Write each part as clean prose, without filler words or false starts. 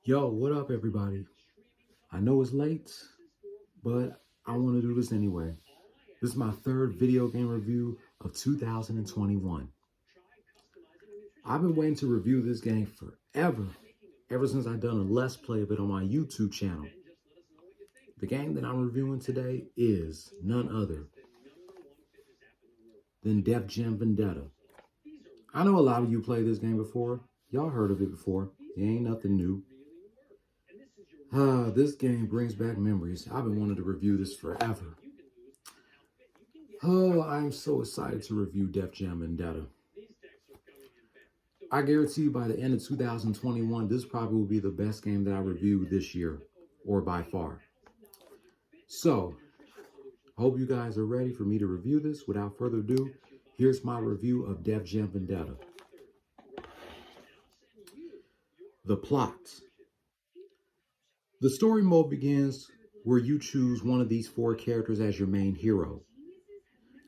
Yo, what up, everybody? I know it's late, but I want to do this anyway. This is my third video game review of 2021. I've been waiting to review this game forever, ever since I've done a Let's Play of it on my YouTube channel. The game that I'm reviewing today is none other than Def Jam Vendetta. I know a lot of you played this game before. Y'all heard of it before. It ain't nothing new. This game brings back memories. I've been wanting to review this forever. Oh, I'm so excited to review Def Jam Vendetta. I guarantee you by the end of 2021, this probably will be the best game that I review this year, or by far. So, hope you guys are ready for me to review this. Without further ado, here's my review of Def Jam Vendetta. The plot. The story mode begins where you choose one of these four characters as your main hero.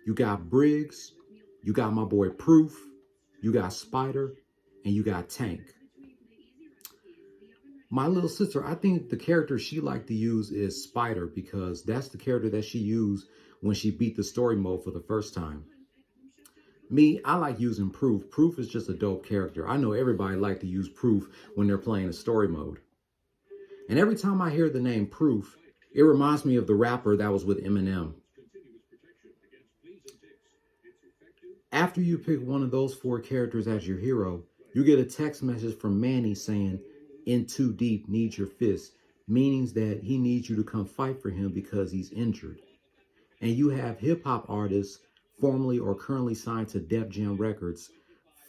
You got Briggs, you got my boy Proof, you got Spider, and you got Tank. My little sister, I think the character she liked to use is Spider because that's the character that she used when she beat the story mode for the first time. Me, I like using Proof. Proof is just a dope character. I know everybody like to use Proof when they're playing a story mode. And every time I hear the name Proof, it reminds me of the rapper that was with Eminem. After you pick one of those four characters as your hero, you get a text message from Manny saying, "In too deep, needs your fist," meaning that he needs you to come fight for him because he's injured. And you have hip-hop artists, formerly or currently signed to Def Jam Records,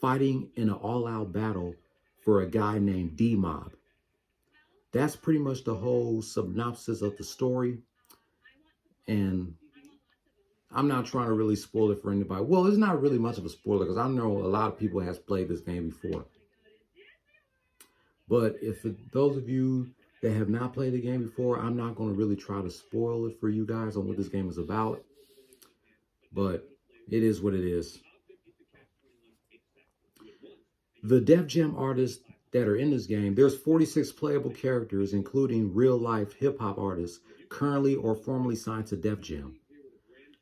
fighting in an all-out battle for a guy named D-Mob. That's pretty much the whole synopsis of the story. And I'm not trying to really spoil it for anybody. Well, it's not really much of a spoiler because I know a lot of people has played this game before. But if those of you that have not played the game before, I'm not going to really try to spoil it for you guys on what this game is about. But it is what it is. The Def Jam artists that are in this game, there's 46 playable characters, including real-life hip-hop artists currently or formerly signed to Def Jam.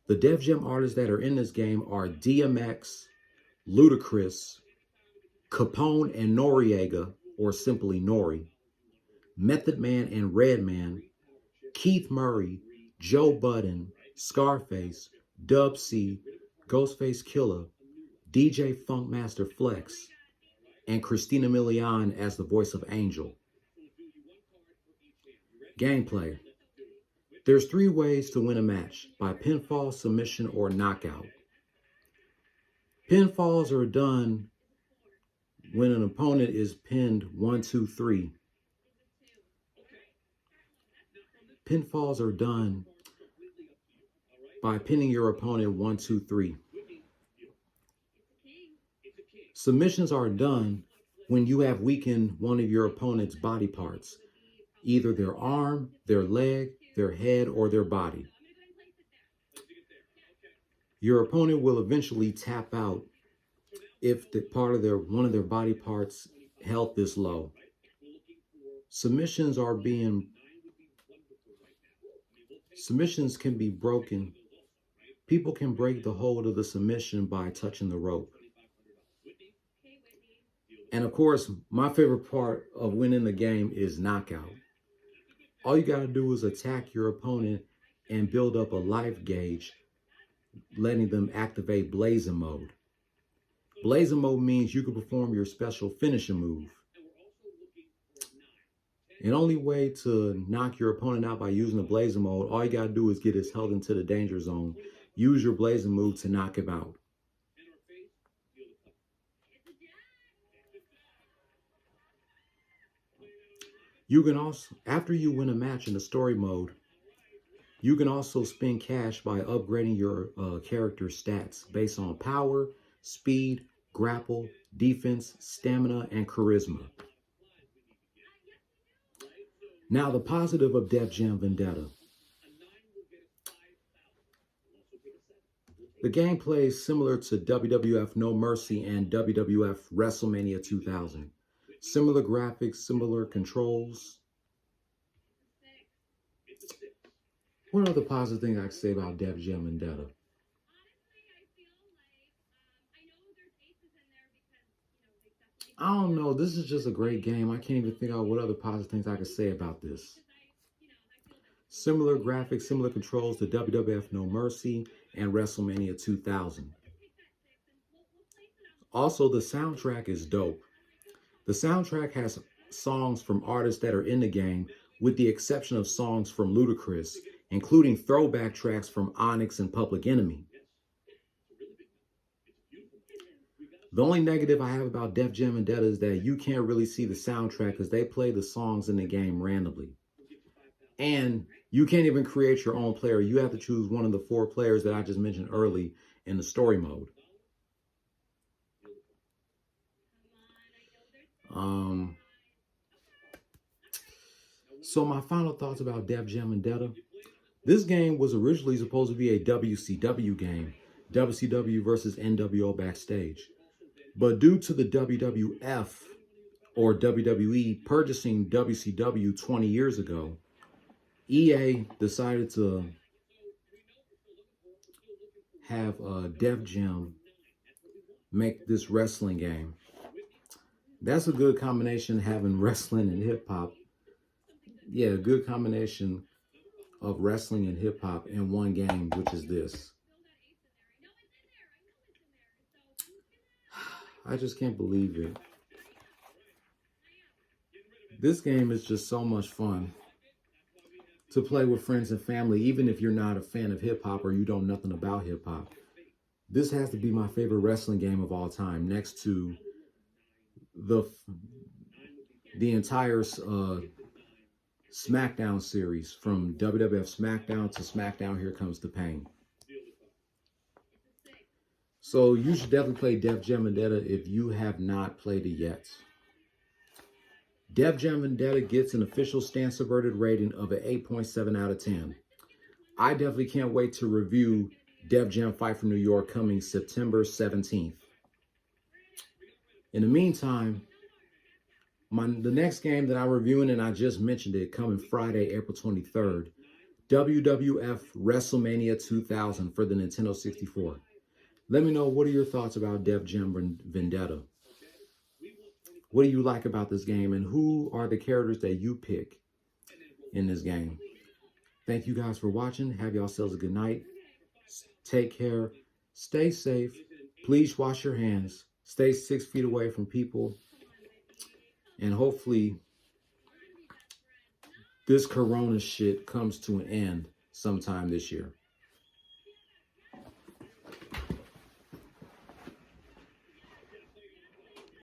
The Def Jam artists that are in this game are DMX, Ludacris, Capone and Noriega, or simply Nori, Method Man and Redman, Keith Murray, Joe Budden, Scarface, Dub C, Ghostface Killer, DJ Funkmaster Flex, and Christina Milian as the voice of Angel. Gameplay. There's 3 ways to win a match: by pinfall, submission, or knockout. Pinfalls are done when an opponent is pinned 1, 2, 3. Pinfalls are done by pinning your opponent 1, 2, 3. Submissions are done when you have weakened one of your opponent's body parts, either their arm, their leg, their head, or their body. Your opponent will eventually tap out if the part of one of their body parts health is low. Submissions can be broken. People can break the hold of the submission by touching the rope. And of course, my favorite part of winning the game is knockout. All you got to do is attack your opponent and build up a life gauge, letting them activate blazing mode. Blazing mode means you can perform your special finishing move. The only way to knock your opponent out by using the blazing mode, all you got to do is get his health into the danger zone. Use your blazing move to knock him out. You can also, after you win a match in the story mode, you can also spend cash by upgrading your character's stats based on power, speed, grapple, defense, stamina, and charisma. Now, the positive of Def Jam Vendetta. The gameplay is similar to WWF No Mercy and WWF WrestleMania 2000. Similar graphics, similar controls. What other positive thing I can say about Def Jam Vendetta? I don't know. This is just a great game. I can't even think out what other positive things I could say about this. Similar graphics, similar controls to WWF No Mercy and WrestleMania 2000. Also, the soundtrack is dope. The soundtrack has songs from artists that are in the game, with the exception of songs from Ludacris, including throwback tracks from Onyx and Public Enemy. The only negative I have about Def Jam Vendetta is that you can't really see the soundtrack because they play the songs in the game randomly. And you can't even create your own player. You have to choose one of the 4 players that I just mentioned early in the story mode. So my final thoughts about Def Jam Vendetta. This game was originally supposed to be a WCW game, WCW versus NWO Backstage. But due to the WWF or WWE purchasing WCW 20 years ago, EA decided to have Def Jam make this wrestling game. That's a good combination, having wrestling and hip hop. Yeah, a good combination of wrestling and hip hop in one game, which is this. I just can't believe it. This game is just so much fun to play with friends and family, even if you're not a fan of hip hop or you don't know nothing about hip hop. This has to be my favorite wrestling game of all time, next to the entire SmackDown series, from WWF SmackDown to SmackDown Here Comes the Pain. So you should definitely play Def Jam Vendetta if you have not played it yet. Def Jam Vendetta gets an official Stan Subverted rating of an 8.7 out of 10. I definitely can't wait to review Def Jam Fight for New York, coming September 17th. In the meantime, the next game that I'm reviewing, and I just mentioned it, coming Friday, April 23rd, WWF WrestleMania 2000 for the Nintendo 64. Let me know, what are your thoughts about Def Jam Vendetta? What do you like about this game, and who are the characters that you pick in this game? Thank you guys for watching. Have yourselves a good night. Take care. Stay safe. Please wash your hands. Stay 6 feet away from people. And hopefully this corona shit comes to an end sometime this year.